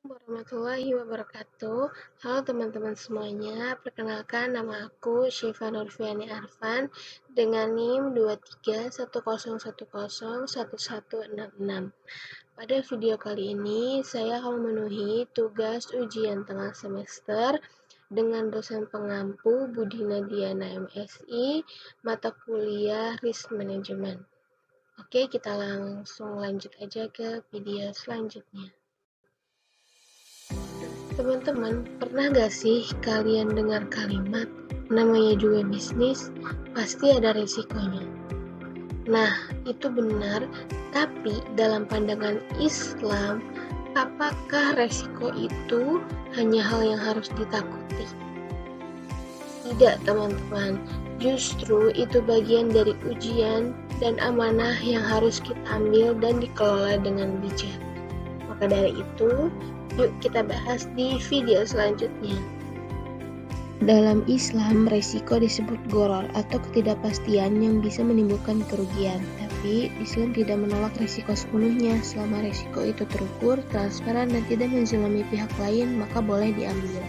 Warahmatullahi wabarakatuh. Halo teman-teman semuanya, perkenalkan nama aku Syifa Nurfiani Arfan dengan NIM 2310101166. Pada video kali ini, saya akan memenuhi tugas ujian tengah semester dengan dosen pengampu Budi Nadiana MSI, mata kuliah Risk Management. Oke, kita langsung lanjut aja ke video selanjutnya. Teman-teman, pernah gak sih kalian dengar kalimat namanya juga bisnis, pasti ada resikonya? Nah, itu benar, tapi dalam pandangan Islam, apakah resiko itu hanya hal yang harus ditakuti? Tidak, teman-teman. Justru itu bagian dari ujian dan amanah yang harus kita ambil dan dikelola dengan bijak. Maka dari itu, yuk kita bahas di video selanjutnya. Dalam Islam, resiko disebut gharar atau ketidakpastian yang bisa menimbulkan kerugian. Tapi Islam tidak menolak resiko sepenuhnya. Selama resiko itu terukur, transparan, dan tidak menzalimi pihak lain, maka boleh diambil.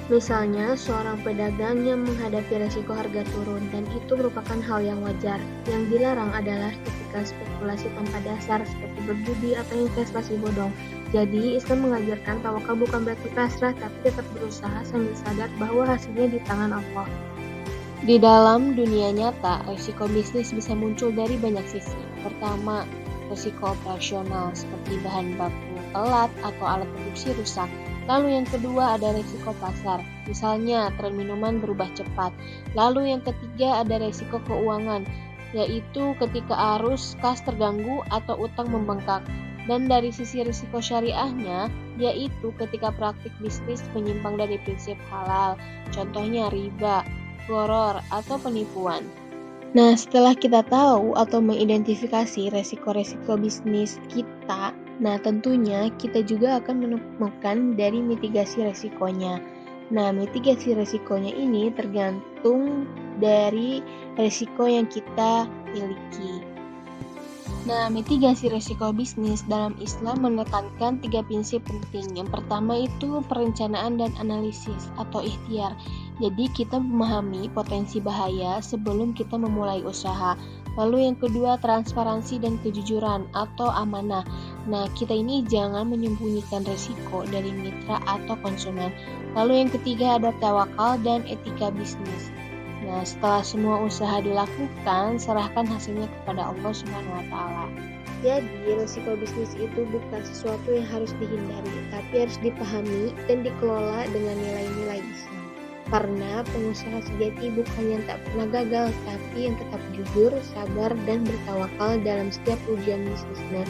Misalnya, seorang pedagang yang menghadapi resiko harga turun, dan itu merupakan hal yang wajar. Yang dilarang adalah ketika spekulasi tanpa dasar, seperti berjudi atau investasi bodong. Jadi, Islam mengajarkan tawakal bukan berarti pasrah, tapi tetap berusaha sambil sadar bahwa hasilnya di tangan Allah. Di dalam dunia nyata, resiko bisnis bisa muncul dari banyak sisi. Pertama, resiko operasional, seperti bahan baku telat atau alat produksi rusak. Lalu yang kedua ada resiko pasar, misalnya tren minuman berubah cepat. Lalu yang ketiga ada resiko keuangan, yaitu ketika arus kas terganggu atau utang membengkak. Dan dari sisi risiko syariahnya, yaitu ketika praktik bisnis menyimpang dari prinsip halal, contohnya riba, gharar, atau penipuan. Nah, setelah kita tahu atau mengidentifikasi resiko-resiko bisnis kita, nah tentunya kita juga akan menemukan dari mitigasi resikonya. Nah, mitigasi resikonya ini tergantung dari resiko yang kita miliki. Nah, mitigasi risiko bisnis dalam Islam menekankan 3 prinsip penting. Yang pertama itu perencanaan dan analisis atau ikhtiar. Jadi kita memahami potensi bahaya sebelum kita memulai usaha. Lalu yang kedua transparansi dan kejujuran atau amanah. Nah, kita ini jangan menyembunyikan risiko dari mitra atau konsumen. Lalu yang ketiga ada tawakal dan etika bisnis. Nah, setelah semua usaha dilakukan, serahkan hasilnya kepada Allah SWT. Jadi, risiko bisnis itu bukan sesuatu yang harus dihindari, tapi harus dipahami dan dikelola dengan nilai-nilai Islam. Karena pengusaha sejati bukan yang tak pernah gagal, tapi yang tetap jujur, sabar, dan bertawakal dalam setiap ujian bisnisnya.